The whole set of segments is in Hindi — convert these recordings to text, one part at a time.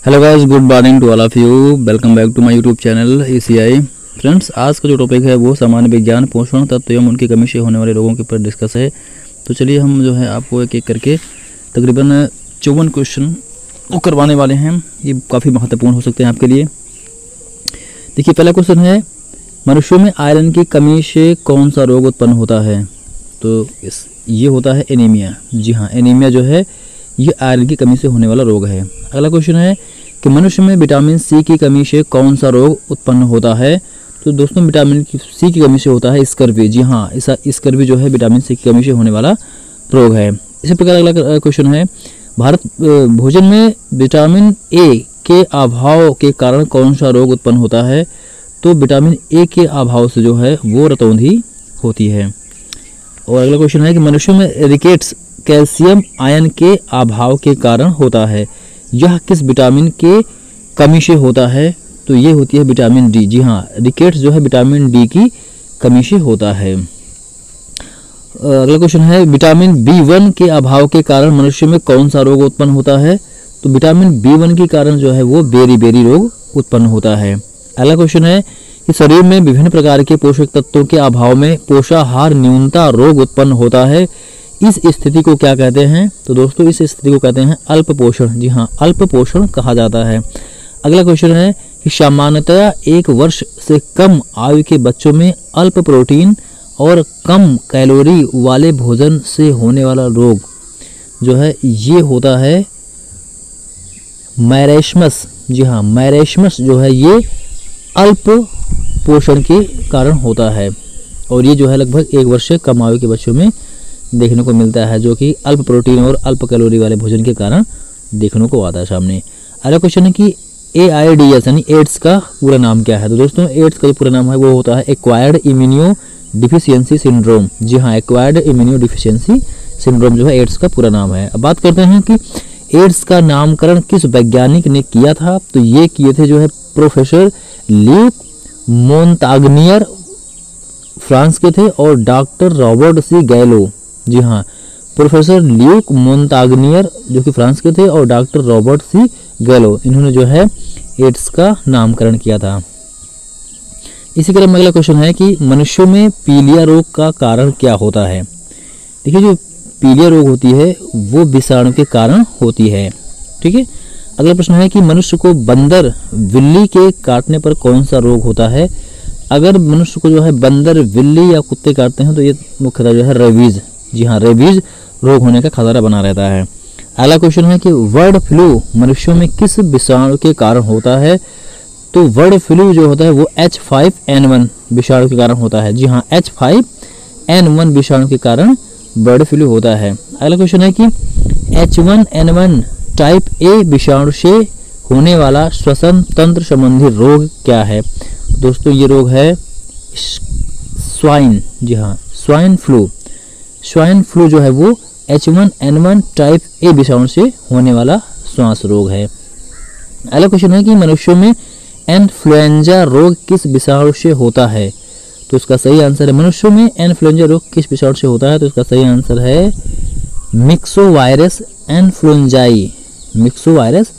Hello guys, good morning to all of you. Welcome back to my YouTube channel ECI। Friends, आज का जो टॉपिक है वो सामान्य विज्ञान, पोषण तत्व एवं उनकी कमी से होने वाले रोगों के ऊपर डिस्कस है। तो चलिए हम जो है आपको एक एक करके तकरीबन 54 क्वेश्चन वो करवाने वाले हैं। ये काफ़ी महत्वपूर्ण हो सकते हैं आपके लिए। देखिए, पहला क्वेश्चन है, मनुष्यों में आयरन की कमी से कौन सा रोग उत्पन्न होता है? तो ये होता है एनीमिया। जी हाँ, एनीमिया जो है ये आयरन की कमी से होने वाला रोग है। अगला क्वेश्चन है कि मनुष्य में विटामिन सी की कमी से कौन सा रोग उत्पन्न होता है? तो दोस्तों, विटामिन सी की कमी से होता है स्कर्वी। जी हाँ, स्कर्वी जो है विटामिन सी की कमी से होने वाला रोग है। इसी प्रकार अगला क्वेश्चन है, भारत भोजन में विटामिन ए के अभाव के कारण कौन सा रोग उत्पन्न होता है? तो विटामिन ए के अभाव से जो है वो रतौंधी होती है। और अगला क्वेश्चन है कि मनुष्यों में रिकेट्स कैल्शियम आयन के अभाव के कारण होता है, यह किस विटामिन के कमी से होता है? तो ये होती है विटामिन डी। जी हाँ, रिकेट्स जो है विटामिन डी की कमी से होता है। अगला क्वेश्चन है, विटामिन B1 के अभाव के कारण मनुष्य में कौन सा रोग उत्पन्न होता है? तो विटामिन B1 के कारण जो है वो बेरी रोग उत्पन्न होता है। अगला क्वेश्चन है कि शरीर में विभिन्न प्रकार के पोषक तत्वों के अभाव में पोषाहार न्यूनता रोग उत्पन्न होता है, इस स्थिति को क्या कहते हैं? तो दोस्तों, इस स्थिति को कहते हैं अल्प पोषण। जी हाँ, अल्प पोषण कहा जाता है। अगला क्वेश्चन है कि सामान्यतया 1 वर्ष से कम आयु के बच्चों में अल्प प्रोटीन और कम कैलोरी वाले भोजन से होने वाला रोग जो है ये होता है मैरेस्मस। जी हाँ, मैरेस्मस जो है ये अल्प पोषण के कारण होता है, और ये जो है लगभग 1 वर्ष से कम आयु के बच्चों में देखने को मिलता है, जो कि अल्प प्रोटीन और अल्प कैलोरी वाले भोजन के कारण देखने को आता है सामने। अगला क्वेश्चन है कि AIDS यानी एड्स का पूरा नाम क्या है? तो दोस्तों, एड्स का जो पूरा नाम है वो होता है एक्वायर्ड इम्यूनो डिफिशियंसी सिंड्रोम। जी हाँ, एक्वायर्ड इम्यूनो डिफिशियंसी सिंड्रोम जो है एड्स का पूरा नाम है। अब बात करते हैं कि एड्स का नामकरण किस वैज्ञानिक ने किया था? तो ये किए थे जो है प्रोफेसर ल्यूक मोंताग्नियर, फ्रांस के थे, और डॉक्टर रॉबर्ट सी गैलो। जी हाँ, प्रोफेसर ल्यूक मोंताग्नियर जो कि फ्रांस के थे, और डॉक्टर रॉबर्ट सी गैलो, इन्होंने जो है एड्स का नामकरण किया था। इसी क्रम में अगला क्वेश्चन है कि मनुष्यों में पीलिया रोग का कारण क्या होता है? देखिए, जो पीलिया रोग होती है वो विषाणु के कारण होती है। ठीक है। अगला प्रश्न है कि मनुष्य को बंदर बिल्ली के काटने पर कौन सा रोग होता है? अगर मनुष्य को जो है बंदर बिल्ली या कुत्ते काटते हैं तो ये मुख्यतः जो है रेबीज, जी हाँ, रेबीज रोग होने का खतरा बना रहता है। अगला क्वेश्चन है कि बर्ड फ्लू मनुष्यों में किस विषाणु के कारण होता है? तो बर्ड फ्लू जो होता है वो H5N1 विषाणु के कारण होता है। जी हाँ, H5N1 विषाणु के कारण बर्ड फ्लू होता है। अगला क्वेश्चन है कि H1N1 टाइप A विषाणु से होने वाला श्वसन तंत्र संबंधी रोग क्या है? दोस्तों, ये रोग है स्वाइन। जी हाँ, स्वाइन फ्लू। स्वाइन फ्लू जो है वो H1N1 टाइप A विषाणु से होने वाला श्वास रोग है। अगला क्वेश्चन है कि मनुष्यों में इन्फ्लुएंजा रोग किस विषाणु से होता है? तो इसका सही आंसर है, मनुष्यों में इन्फ्लुएंजा रोग किस विषाणु से होता है? तो इसका सही आंसर है मिक्सोवायरस इन्फ्लुएंजाई। मिक्सोवायरस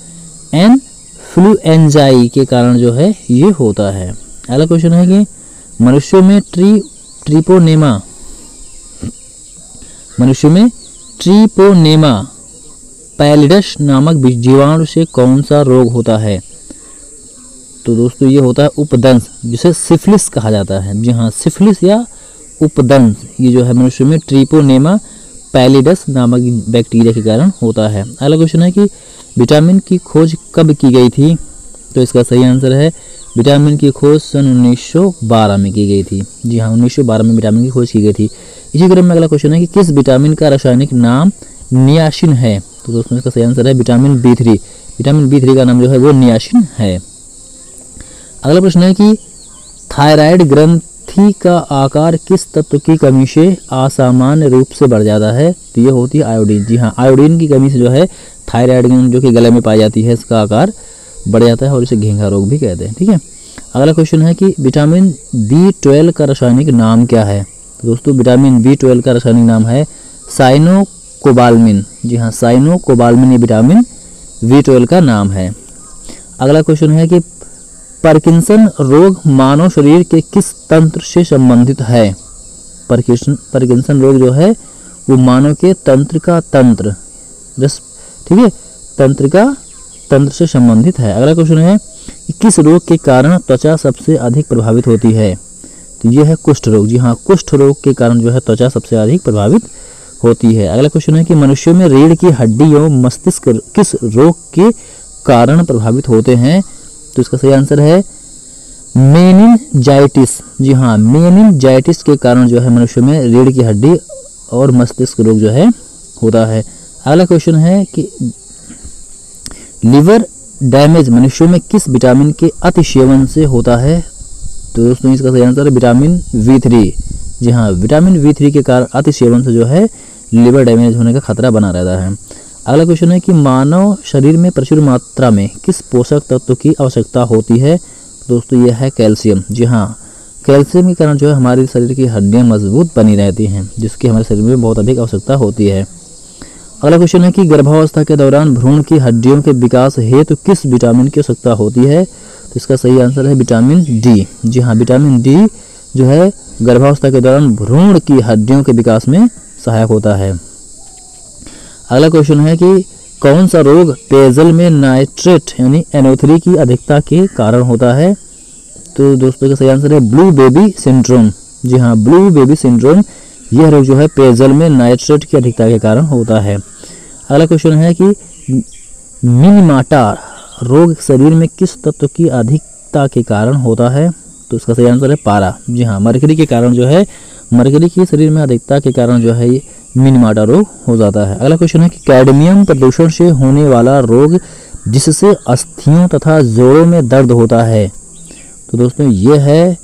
इन्फ्लुएंजाई के कारण जो है ये होता है। अगला क्वेश्चन है कि मनुष्यों में ट्रिपोनेमा पैलिडस नामक जीवाणु से कौन सा रोग होता है? तो दोस्तों, ये होता है उपदंश, जिसे सिफिलिस कहा जाता है। जी हाँ, सिफिलिस या उपदंश, ये जो है मनुष्य में ट्रिपोनेमा पैलिडस नामक बैक्टीरिया के कारण होता है। अगला क्वेश्चन है कि विटामिन की खोज कब की गई थी? तो इसका सही आंसर है विटामिन की खोज सन 1912 में की गई थी। जी हाँ, 1912 में विटामिन की खोज की गई थी। इसी क्रम में अगला क्वेश्चन है कि किस विटामिन का रासायनिक नाम नियासिन है? तो दोस्तों, इसका सही आंसर है विटामिन B3। विटामिन B3 का नाम जो है वो नियासिन है। अगला प्रश्न है कि थायराइड ग्रंथि का आकार किस तत्व की कमी से असामान्य रूप से बढ़ जाता है? तो ये होती है आयोडीन। जी हाँ, आयोडीन की कमी से जो है थायराइड ग्रंथि जो कि गले में पाई जाती है, इसका आकार बढ़ जाता है और इसे घेंघा रोग भी कहते हैं। ठीक है। अगला क्वेश्चन है कि विटामिन B12 का रासायनिक नाम क्या है? तो दोस्तों, विटामिन B12 का रासायनिक नाम है साइनोकोबाल्मिन। जी हाँ, साइनोकोबाल्मिन ये विटामिन B12 का नाम है। अगला क्वेश्चन है कि पार्किंसन रोग मानव शरीर के किस तंत्र से संबंधित है? पार्किंसन रोग जो है वो मानव के तंत्र ठीक है, तंत्र से संबंधित है। अगला क्वेश्चन है कि किस रोग के कारण त्वचा सबसे अधिक प्रभावित होती है? तो ये है कुष्ठ रोग। जी हाँ, कुष्ठ रोग के कारण जो है त्वचा सबसे अधिक प्रभावित होती है। अगला क्वेश्चन है कि मनुष्यों में रीढ़ की हड्डी एवं मस्तिष्क किस रोग के कारण प्रभावित होते हैं? तो इसका सही आंसर है मेनिनजाइटिस। जी हाँ, मेनिनजाइटिस के कारण जो है मनुष्यों में रीढ़ की हड्डी और मस्तिष्क रोग जो है होता है। अगला क्वेश्चन है कि लिवर डैमेज मनुष्यों में किस विटामिन के अतिसेवन से होता है? तो दोस्तों इसका सही आंसर है विटामिन B3। जी हाँ, विटामिन B3 के कारण अतिसेवन से जो है लिवर डैमेज होने का खतरा बना रहता है। अगला क्वेश्चन है कि मानव शरीर में प्रचुर मात्रा में किस पोषक तत्व की आवश्यकता होती है? दोस्तों यह है कैल्शियम। जी हाँ, कैल्शियम के कारण जो है हमारे शरीर की हड्डियां मजबूत बनी रहती हैं, जिसकी हमारे शरीर में बहुत अधिक आवश्यकता होती है। अगला क्वेश्चन है कि गर्भावस्था के दौरान भ्रूण की हड्डियों के विकास हेतु किस विटामिन की आवश्यकता होती है? तो इसका सही आंसर है विटामिन डी। जी हाँ, विटामिन डी जो है गर्भावस्था के दौरान भ्रूण की हड्डियों के विकास में सहायक होता है। अगला क्वेश्चन है कि कौन सा रोग पेयजल में नाइट्रेट यानी NO3 की अधिकता के कारण होता है? तो दोस्तों का सही आंसर है ब्लू बेबी सिंड्रोम। जी हाँ, ब्लू बेबी सिंड्रोम यह रोग जो है पेयजल में नाइट्रेट की अधिकता के कारण होता है। अगला क्वेश्चन है कि मिनीमाटा रोग शरीर में किस तत्व की अधिकता के कारण होता है? तो इसका सही आंसर है पारा। जी हाँ, मरकरी के कारण जो है मरकरी की शरीर में अधिकता के कारण जो है ये मिनीमाटा रोग हो जाता है। अगला क्वेश्चन है कि कैडमियम प्रदूषण से होने वाला रोग जिससे अस्थियों तथा जोड़ों में दर्द होता है? तो दोस्तों ये है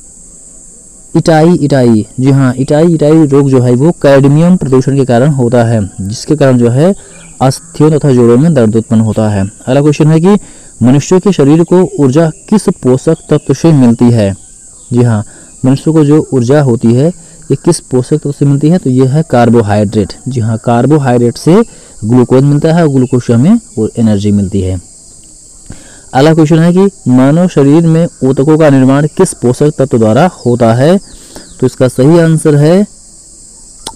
इटाई। जी हाँ, इटाई रोग जो है वो कैडमियम प्रदूषण के कारण होता है, जिसके कारण जो है अस्थियों तथा जोड़ों में दर्द उत्पन्न होता है। अगला क्वेश्चन है कि मनुष्य के शरीर को ऊर्जा किस पोषक तत्व से मिलती है? जी हाँ, मनुष्य को जो ऊर्जा होती है ये किस पोषक तत्व से मिलती है? तो ये है कार्बोहाइड्रेट। जी हाँ, कार्बोहाइड्रेट से ग्लूकोज मिलता है और ग्लूकोज से हमें एनर्जी मिलती है। अगला क्वेश्चन है कि मानव शरीर में ऊतकों का निर्माण किस पोषक तत्व द्वारा होता है? तो इसका सही आंसर है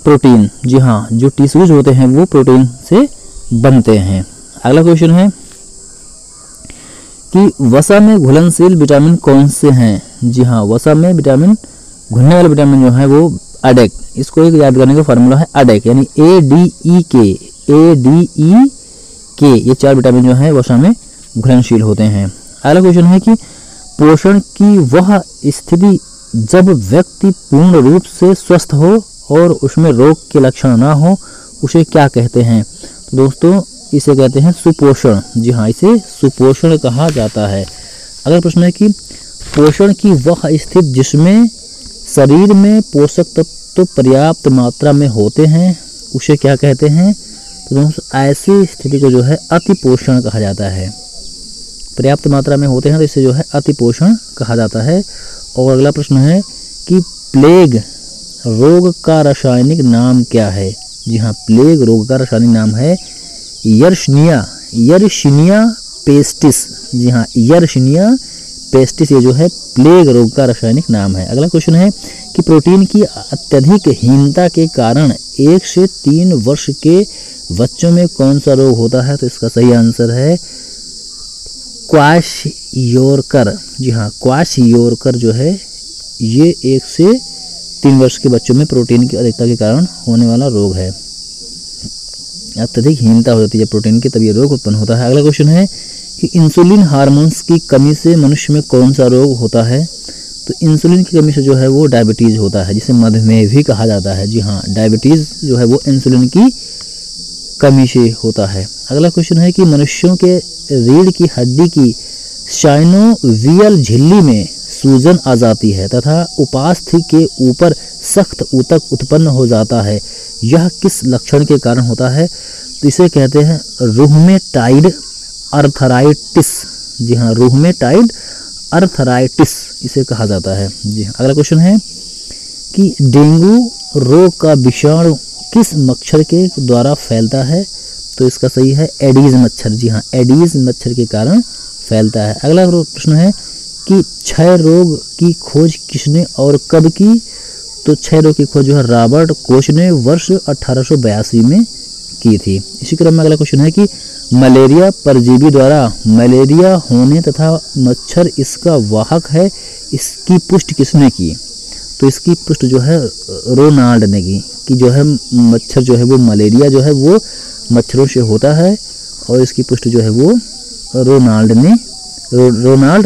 प्रोटीन। जी हाँ, जो टिश्यूज होते हैं वो प्रोटीन से बनते हैं। अगला क्वेश्चन है कि वसा में घुलनशील विटामिन कौन से हैं? जी हाँ, वसा में विटामिन घुलने वाले विटामिन जो है वो अडेक। इसको एक याद करने का फॉर्मूला है अडेक यानी ADEK। ये 4 विटामिन जो है वसा में घुलनशील होते हैं। अगला क्वेश्चन है कि पोषण की वह स्थिति जब व्यक्ति पूर्ण रूप से स्वस्थ हो और उसमें रोग के लक्षण ना हो उसे क्या कहते हैं? तो दोस्तों इसे कहते हैं सुपोषण। जी हाँ, इसे सुपोषण कहा जाता है। अगला प्रश्न है कि पोषण की वह स्थिति जिसमें शरीर में पोषक तत्व पर्याप्त मात्रा में होते हैं उसे क्या कहते हैं? तो दोस्तों ऐसी स्थिति को जो है अतिपोषण कहा जाता है। पर्याप्त मात्रा में होते हैं तो इसे जो है अतिपोषण कहा जाता है। और अगला प्रश्न है कि प्लेग रोग का रासायनिक नाम क्या है? जी हाँ, प्लेग रोग का रासायनिक नाम है यर्शनिया पेस्टिस। जी हाँ, यर्शनिया पेस्टिस ये जो है प्लेग रोग का रासायनिक नाम है। अगला क्वेश्चन है कि प्रोटीन की अत्यधिक हीनता के कारण 1 से 3 वर्ष के बच्चों में कौन सा रोग होता है? तो इसका सही आंसर है क्वाशियोरकर। जी हाँ, क्वाशियोरकर जो है ये 1 से 3 वर्ष के बच्चों में प्रोटीन की अधिकता के कारण होने वाला रोग है। अत्यधिक हीनता हो जाती है प्रोटीन की, तब ये रोग उत्पन्न होता है। अगला क्वेश्चन है कि इंसुलिन हार्मोन्स की कमी से मनुष्य में कौन सा रोग होता है? तो इंसुलिन की कमी से जो है वो डायबिटीज़ होता है, जिसे मधुमेह भी कहा जाता है। जी हाँ, डायबिटीज़ जो है वो इंसुलिन की कमी से होता है। अगला क्वेश्चन है कि मनुष्यों के रीढ़ की हड्डी की साइनोवियल झिल्ली में सूजन आ जाती है तथा उपास्थि के ऊपर सख्त ऊतक उत्पन्न हो जाता है, यह किस लक्षण के कारण होता है? तो इसे कहते हैं रूमेटाइड अर्थराइटिस। जी हाँ, रूमेटाइड अर्थराइटिस इसे कहा जाता है। जी हाँ, अगला क्वेश्चन है कि डेंगू रोग का विषाणु किस मच्छर के द्वारा फैलता है? तो इसका सही है एडीज मच्छर। जी हाँ, एडीज मच्छर के कारण फैलता है। अगला प्रश्न है कि क्षय रोग की खोज किसने और कब की? तो क्षय रोग की खोज जो है रॉबर्ट कोच ने वर्ष 1882 में की थी। इसी क्रम में अगला क्वेश्चन है कि मलेरिया परजीवी द्वारा मलेरिया होने तथा मच्छर इसका वाहक है, इसकी पुष्टि किसने की? तो इसकी पुष्टि जो है रोनाल्ड ने की कि जो है मच्छर जो है वो मलेरिया जो है वो मच्छरों से होता है, और इसकी पुष्टि जो है वो रोनाल्ड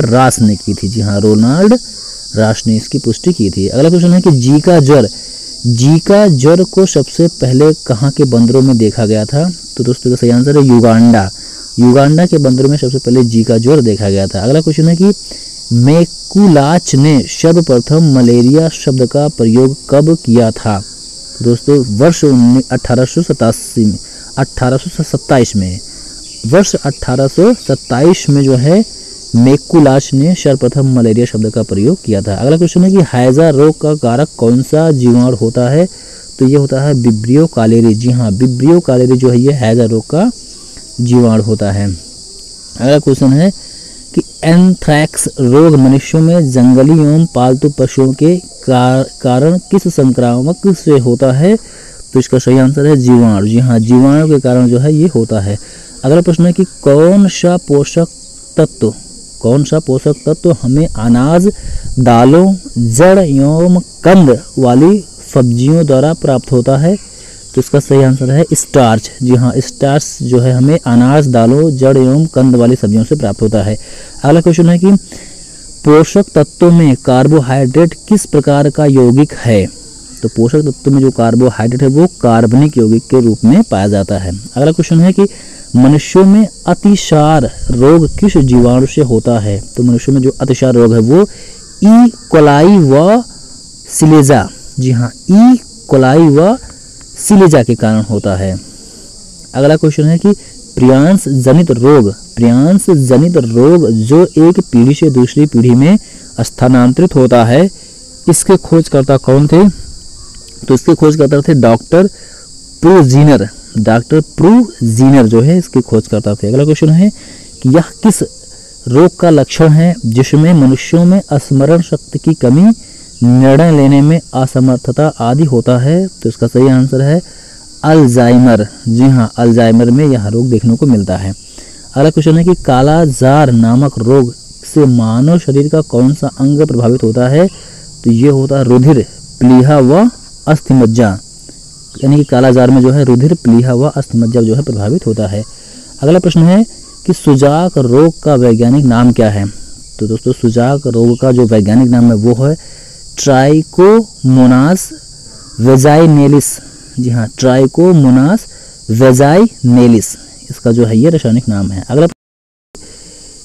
रास ने की थी। जी हाँ, रोनाल्ड रास ने इसकी पुष्टि की थी। अगला क्वेश्चन है कि जीका ज्वर को सबसे पहले कहाँ के बंदरों में देखा गया था? तो दोस्तों का सही आंसर है युगांडा के बंदरों में सबसे पहले जीका ज्वर देखा गया था। अगला क्वेश्चन है कि मैकुलाच ने सर्वप्रथम मलेरिया शब्द का प्रयोग कब किया था? दोस्तों वर्ष 1827 में वर्ष 1827 में जो है मैकुलाच ने सर्वप्रथम मलेरिया शब्द का प्रयोग किया था। अगला क्वेश्चन है कि हैजा रोग का कारक कौन सा जीवाणु होता है? तो ये होता है विब्रियो कालेरी। जी हाँ, विब्रियो कालेरी जो है ये हैजा रोग का जीवाणु होता है। अगला क्वेश्चन है कि एंथ्रैक्स रोग मनुष्यों में जंगली एवं पालतू पशुओं के कारण किस संक्रामक से होता है? तो इसका सही आंसर है जीवाणु। जी हाँ, जीवाणु के कारण जो है ये होता है। अगला प्रश्न है कि कौन सा पोषक तत्व हमें अनाज, दालों, जड़ एवं कंद वाली सब्जियों द्वारा प्राप्त होता है? तो इसका सही आंसर है स्टार्च। जी हाँ, स्टार्च जो है हमें अनाज, दालों, जड़ एवं कंद वाली सब्जियों से प्राप्त होता है। अगला क्वेश्चन है कि पोषक तत्वों में कार्बोहाइड्रेट किस प्रकार का यौगिक है? तो पोषक तत्वों में जो कार्बोहाइड्रेट है वो कार्बनिक यौगिक के रूप में पाया जाता है। अगला क्वेश्चन है कि मनुष्यों में अतिसार रोग किस जीवाणु से होता है? तो मनुष्यों में जो अतिसार रोग है वो ई कोलाई व सिलेजा। जी हाँ, ई कोलाई व सिलेजा के कारण होता है। अगला क्वेश्चन है कि प्रियांश जनित रोग जो एक पीढ़ी से दूसरी पीढ़ी में स्थानांतरित होता है, इसके खोजकर्ता कौन थे? तो इसके खोजकर्ता थे डॉक्टर प्रूजीनर जो है इसके खोजकर्ता थे। अगला क्वेश्चन है कि यह किस रोग का लक्षण है जिसमें मनुष्यों में स्मरण शक्ति की कमी, निर्णय लेने में असमर्थता आदि होता है? तो इसका सही आंसर है अल्जाइमर। जी हाँ, अल्जाइमर में यह रोग देखने को मिलता है। अगला क्वेश्चन है कि कालाजार नामक रोग से मानव शरीर का कौन सा अंग प्रभावित होता है? तो ये होता है रुधिर, प्लीहा व अस्थिमज्जा। यानी कि कालाजार में जो है रुधिर, प्लीहा व अस्थिमज्जा जो है प्रभावित होता है। अगला प्रश्न है कि सुजाक रोग का वैज्ञानिक नाम क्या है? तो दोस्तों सुजाक रोग का जो वैज्ञानिक नाम है वो है ट्राइकोमोनास वेजाइनेलिस। जी हाँ, ट्राइकोमोनास वेजाइनेलिस इसका जो है ये रासायनिक नाम है। अगला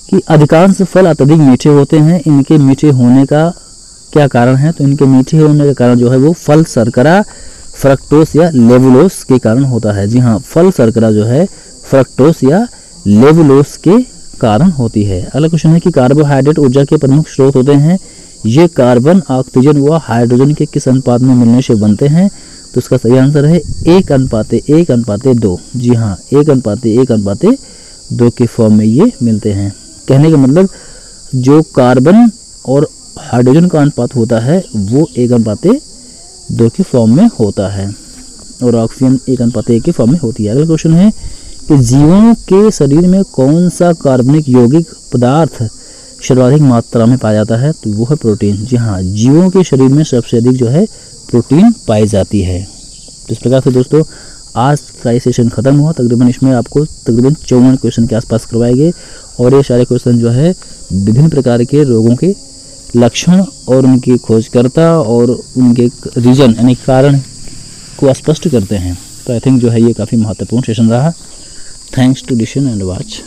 कि अधिकांश फल अत्यधिक मीठे होते हैं, इनके मीठे होने का क्या कारण है? तो इनके मीठे होने का कारण जो है वो फल शर्करा, फ्रक्टोस या लेवुलोस के कारण होता है। जी हाँ, फल शर्करा जो है फ्रक्टोस या लेवुलोस के कारण होती है। अगला क्वेश्चन है कि कार्बोहाइड्रेट ऊर्जा के प्रमुख स्रोत होते हैं, ये कार्बन, ऑक्सीजन व हाइड्रोजन के किस अनुपात में मिलने से बनते हैं? तो इसका सही आंसर है 1:1:2। जी हाँ, 1:1:2 के फॉर्म में ये मिलते हैं। कहने का मतलब जो कार्बन और हाइड्रोजन का अनुपात होता है वो 1:2 के फॉर्म में होता है, और ऑक्सीजन 1:1 के फॉर्म में होती है। अगला क्वेश्चन है कि जीवों के शरीर में कौन सा कार्बनिक यौगिक पदार्थ सर्वाधिक मात्रा में पाया जाता है? तो वो है प्रोटीन। जी हाँ, जीवों के शरीर में सबसे अधिक जो है प्रोटीन पाई जाती है। तो इस प्रकार से दोस्तों आज का ये सेशन खत्म हुआ। तकरीबन इसमें आपको तकरीबन 54 क्वेश्चन के आसपास करवाए गए, और ये सारे क्वेश्चन जो है विभिन्न प्रकार के रोगों के लक्षण और उनकी खोजकर्ता और उनके रीजन यानी कारण को स्पष्ट करते हैं। तो आई थिंक जो है ये काफ़ी महत्वपूर्ण सेशन रहा। Thanks to listen and watch.